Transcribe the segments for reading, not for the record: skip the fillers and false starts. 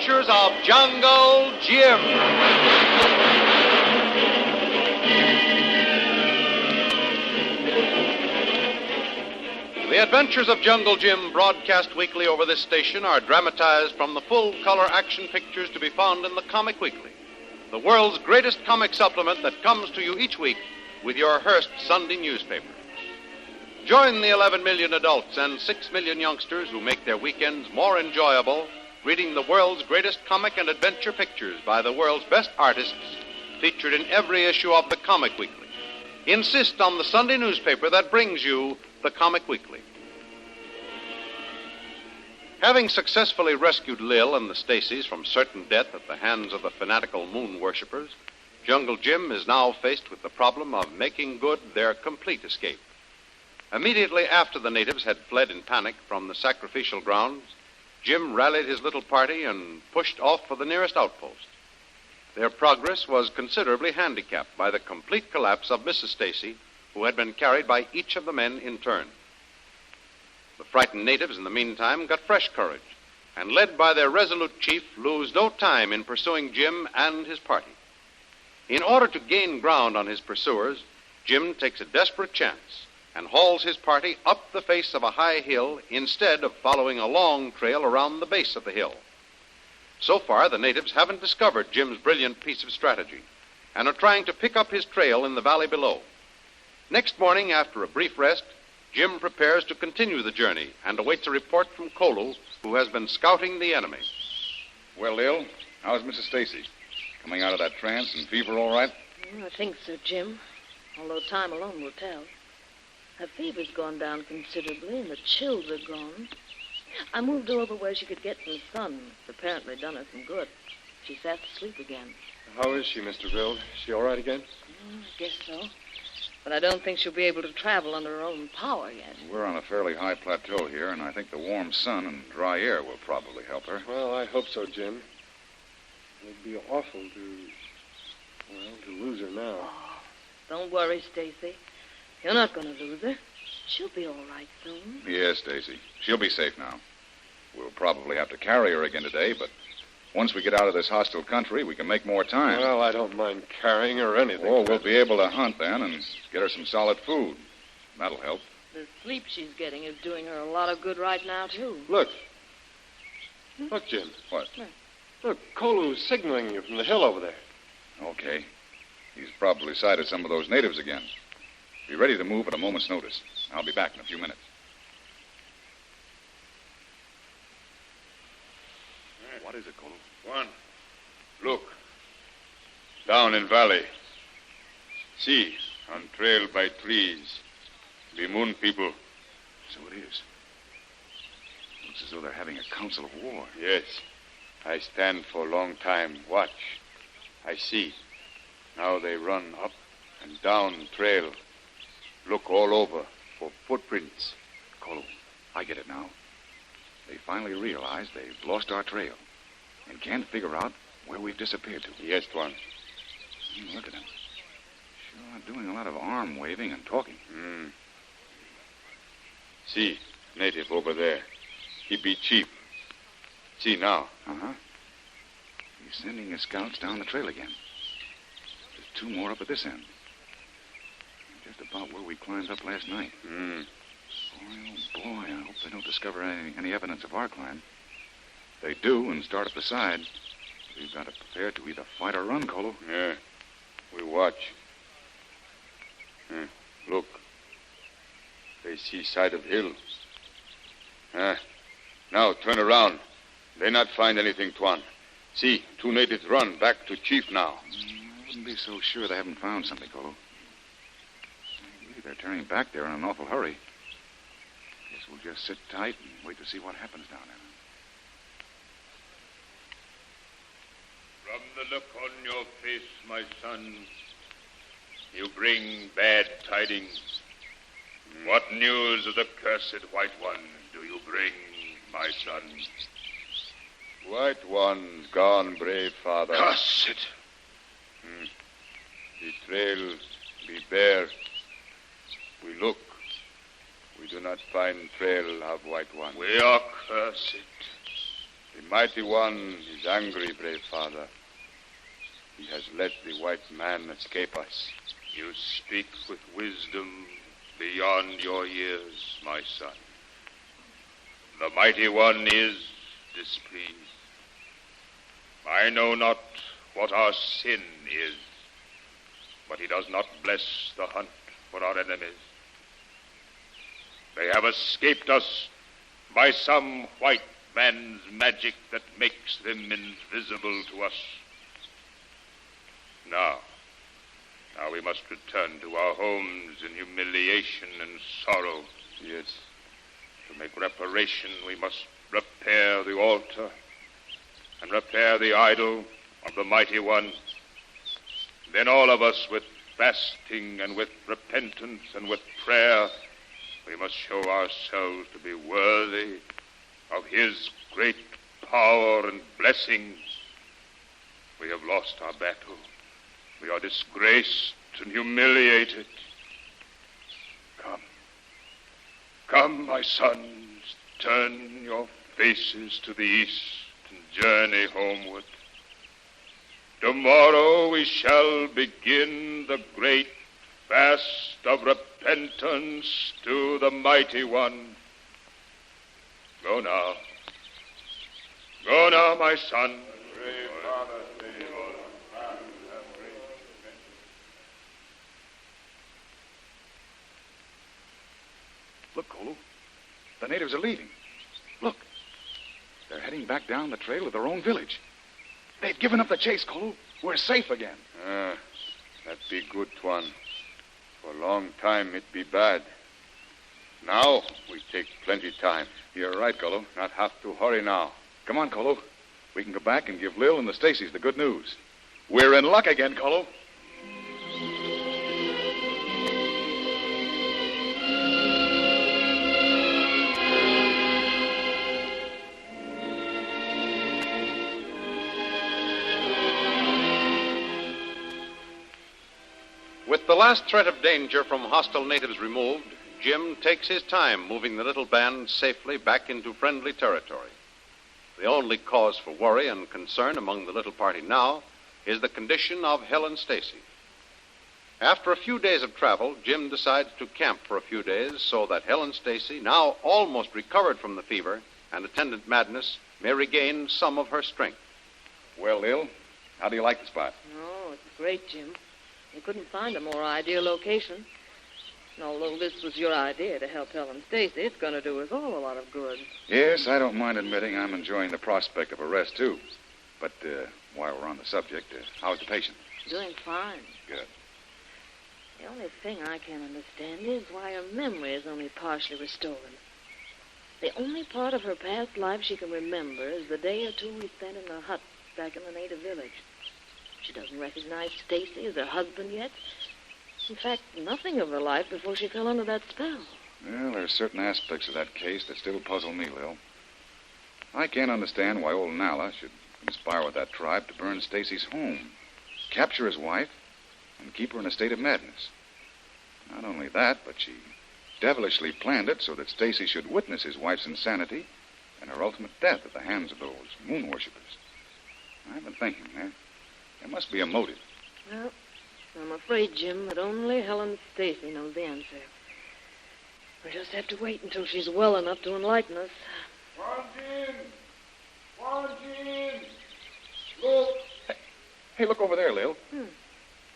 Adventures of Jungle Jim. The Adventures of Jungle Jim, broadcast weekly over this station, are dramatized from the full-color action pictures to be found in the Comic Weekly, the world's greatest comic supplement that comes to you each week with your Hearst Sunday newspaper. Join the 11 million adults and 6 million youngsters who make their weekends more enjoyable reading the world's greatest comic and adventure pictures by the world's best artists featured in every issue of the Comic Weekly. Insist on the Sunday newspaper that brings you the Comic Weekly. Having successfully rescued Lil and the Stacys from certain death at the hands of the fanatical moon worshippers, Jungle Jim is now faced with the problem of making good their complete escape. Immediately after the natives had fled in panic from the sacrificial grounds, Jim rallied his little party and pushed off for the nearest outpost. Their progress was considerably handicapped by the complete collapse of Mrs. Stacy, who had been carried by each of the men in turn. The frightened natives, in the meantime, got fresh courage, and led by their resolute chief, lose no time in pursuing Jim and his party. In order to gain ground on his pursuers, Jim takes a desperate chance and hauls his party up the face of a high hill instead of following a long trail around the base of the hill. So far, the natives haven't discovered Jim's brilliant piece of strategy and are trying to pick up his trail in the valley below. Next morning, after a brief rest, Jim prepares to continue the journey and awaits a report from Kolu, who has been scouting the enemy. Well, Lil, how's Mrs. Stacy? Coming out of that trance and fever all right? I think so, Jim, although time alone will tell. Her fever's gone down considerably, and the chills are gone. I moved her over where she could get some sun. It's apparently done her some good. She's fast asleep again. How is she, Mr. Bill? Is she all right again? I guess so. But I don't think she'll be able to travel under her own power yet. We're on a fairly high plateau here, and I think the warm sun and dry air will probably help her. Well, I hope so, Jim. It'd be awful to lose her now. Oh, don't worry, Stacy. You're not going to lose her. She'll be all right soon. Yes, Stacy. She'll be safe now. We'll probably have to carry her again today, but once we get out of this hostile country, we can make more time. Well, I don't mind carrying her or anything. Oh, we'll be able to hunt then and get her some solid food. That'll help. The sleep she's getting is doing her a lot of good right now, too. Look. Look, Jim. What? Look, Kolu's signaling you from the hill over there. Okay. He's probably sighted some of those natives again. Be ready to move at a moment's notice. I'll be back in a few minutes. What is it, Kolu? One. Look. Down in valley. See, on trail by trees. The moon people. So it is. Looks as though they're having a council of war. Yes. I stand for a long time. Watch. I see. Now they run up and down trail. Look all over for footprints. Kolu, I get it now. They finally realize they've lost our trail and can't figure out where we've disappeared to. Yes, Tuan. Look at them. Sure doing a lot of arm waving and talking. See, native over there. He be chief. See now. Uh-huh. He's sending his scouts down the trail again. There's 2 more up at this end. Just about where we climbed up last night. Boy, oh boy, I hope they don't discover any evidence of our climb. If they do and start up the side, we've got to prepare to either fight or run, Kolu. Yeah. We watch. Look. They see side of hill. Now turn around. They not find anything, Tuan. See, 2 natives run back to chief now. I wouldn't be so sure they haven't found something, Kolu. They're turning back there in an awful hurry. Guess we'll just sit tight and wait to see what happens down there. From the look on your face, my son, you bring bad tidings. What news of the cursed White One do you bring, my son? White One's gone, brave father. Cursed! The trail be bare. We look. We do not find trail of White One. We are cursed. The mighty one is angry, brave father. He has let the white man escape us. You speak with wisdom beyond your years, my son. The mighty one is displeased. I know not what our sin is, but he does not bless the hunt for our enemies. They have escaped us by some white man's magic that makes them invisible to us. Now we must return to our homes in humiliation and sorrow. Yes. To make reparation, we must repair the altar and repair the idol of the mighty one. Then all of us, with fasting and with repentance and with prayer, we must show ourselves to be worthy of his great power and blessings. We have lost our battle. We are disgraced and humiliated. Come, my sons, turn your faces to the east and journey homeward. Tomorrow we shall begin the great fast of repentance to the mighty one. Go now. Go now, my son. Look, Kolu. The natives are leaving. Look. They're heading back down the trail to their own village. They've given up the chase, Kolu. We're safe again. That be good, Tuan. For a long time, it be bad. Now, we take plenty time. You're right, Kolu. Not have to hurry now. Come on, Kolu. We can go back and give Lil and the Stacys the good news. We're in luck again, Kolu. With the last threat of danger from hostile natives removed, Jim takes his time moving the little band safely back into friendly territory. The only cause for worry and concern among the little party now is the condition of Helen Stacy. After a few days of travel, Jim decides to camp for a few days so that Helen Stacy, now almost recovered from the fever and attendant madness, may regain some of her strength. Well, Lil, how do you like the spot? Oh, it's great, Jim. You couldn't find a more ideal location. And although this was your idea to help Helen Stacy, it's going to do us all a lot of good. Yes, I don't mind admitting I'm enjoying the prospect of a rest, too. But while we're on the subject, how's the patient? Doing fine. Good. The only thing I can't understand is why her memory is only partially restored. The only part of her past life she can remember is the day or two we spent in the hut back in the native village. She doesn't recognize Stacy as her husband yet. In fact, nothing of her life before she fell under that spell. Well, there are certain aspects of that case that still puzzle me, Lil. I can't understand why old Nala should conspire with that tribe to burn Stacy's home, capture his wife, and keep her in a state of madness. Not only that, but she devilishly planned it so that Stacy should witness his wife's insanity and her ultimate death at the hands of those moon worshippers. I've been thinking, there must be a motive. Well, I'm afraid, Jim, that only Helen Stacy knows the answer. We'll just have to wait until she's well enough to enlighten us. Quarantine! Look! Hey, look over there, Lil.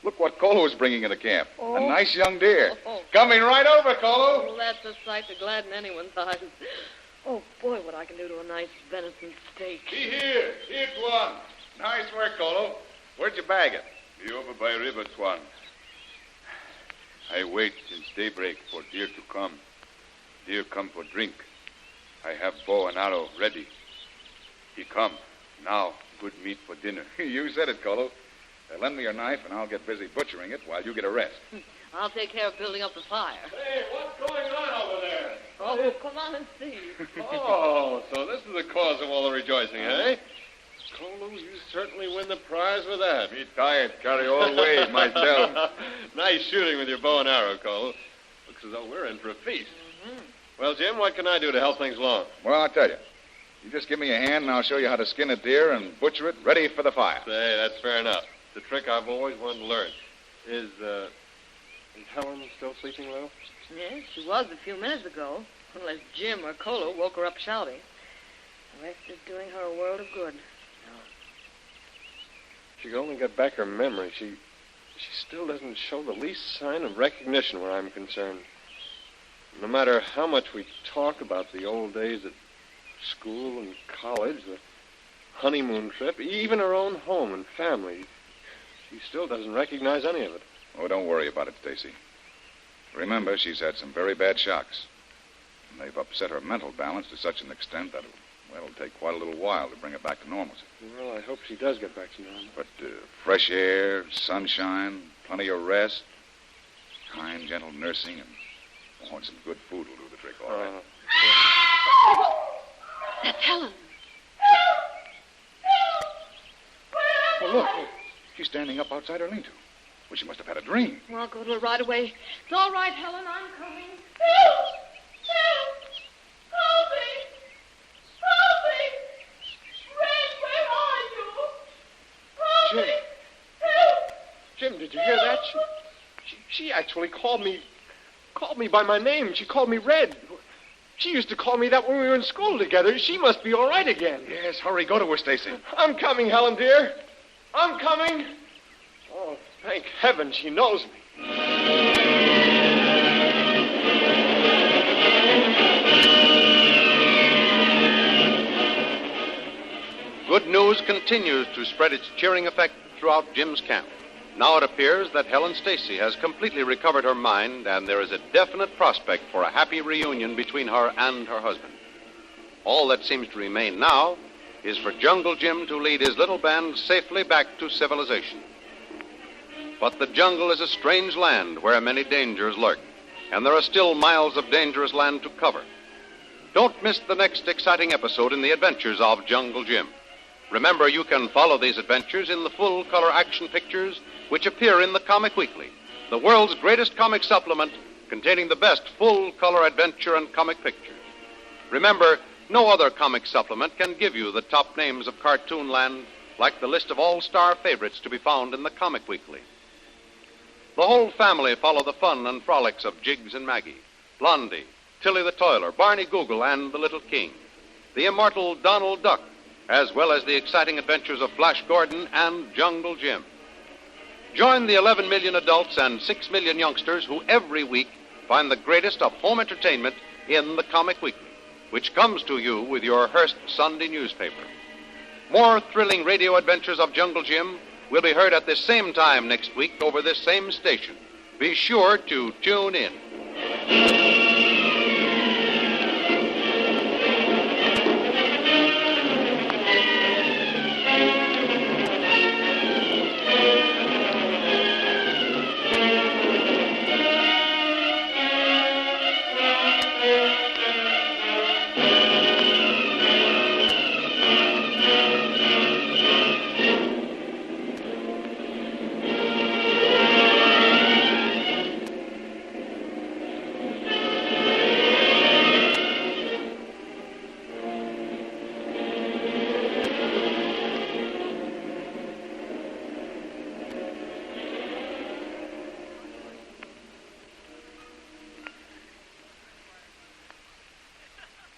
Look what Kolu is bringing into camp. Oh. A nice young deer. Oh. Coming right over, Kolu. Oh, that's a sight to gladden anyone's eyes. Oh, boy, what I can do to a nice venison steak. Be here! Here, Tuan! Nice work, Kolu. Where'd you bag it? Be over by river, Tuan. I wait since daybreak for deer to come. Deer come for drink. I have bow and arrow ready. He come. Now, good meat for dinner. You said it, Kolu. Lend me your knife, and I'll get busy butchering it while you get a rest. I'll take care of building up the fire. Hey, what's going on over there? Oh, come on and see. Oh, so this is the cause of all the rejoicing, eh? Kolu, you certainly win the prize with that. Me tired, carry all weight myself. Nice shooting with your bow and arrow, Kolu. Looks as though we're in for a feast. Mm-hmm. Well, Jim, what can I do to help things along? Well, I'll tell you. You just give me a hand, and I'll show you how to skin a deer and butcher it ready for the fire. Say, that's fair enough. It's a trick I've always wanted to learn. Is Helen still sleeping, Lil? Yes, she was a few minutes ago, unless Jim or Kolu woke her up shouting. The rest is doing her a world of good. She could only get back her memory. She still doesn't show the least sign of recognition where I'm concerned. No matter how much we talk about the old days at school and college, the honeymoon trip, even her own home and family, she still doesn't recognize any of it. Oh, don't worry about it, Stacy. Remember, she's had some very bad shocks. And they've upset her mental balance to such an extent that it'll take quite a little while to bring her back to normalcy. Well, I hope she does get back to normal. But fresh air, sunshine, plenty of rest, kind, gentle nursing, and some good food will do the trick, all right. That's Helen. Well, look. She's standing up outside her lean-to. Well, she must have had a dream. Well, I'll go to her right away. It's all right, Helen. I'm coming. Help! Help me! Help me! Red, where are you? Help me! Help! Jim, did you hear that? She actually called me by my name. She called me Red. She used to call me that when we were in school together. She must be all right again. Yes, hurry. Go to her, Stacy. I'm coming, Helen, dear. I'm coming. Oh, thank heaven she knows me. Good news continues to spread its cheering effect throughout Jim's camp. Now it appears that Helen Stacy has completely recovered her mind, and there is a definite prospect for a happy reunion between her and her husband. All that seems to remain now is for Jungle Jim to lead his little band safely back to civilization. But the jungle is a strange land where many dangers lurk, and there are still miles of dangerous land to cover. Don't miss the next exciting episode in the adventures of Jungle Jim. Remember, you can follow these adventures in the full-color action pictures which appear in the Comic Weekly, the world's greatest comic supplement containing the best full-color adventure and comic pictures. Remember, no other comic supplement can give you the top names of cartoon land like the list of all-star favorites to be found in the Comic Weekly. The whole family follow the fun and frolics of Jiggs and Maggie, Blondie, Tilly the Toiler, Barney Google, and the Little King, the immortal Donald Duck, as well as the exciting adventures of Flash Gordon and Jungle Jim. Join the 11 million adults and 6 million youngsters who every week find the greatest of home entertainment in the Comic Weekly, which comes to you with your Hearst Sunday newspaper. More thrilling radio adventures of Jungle Jim will be heard at this same time next week over this same station. Be sure to tune in.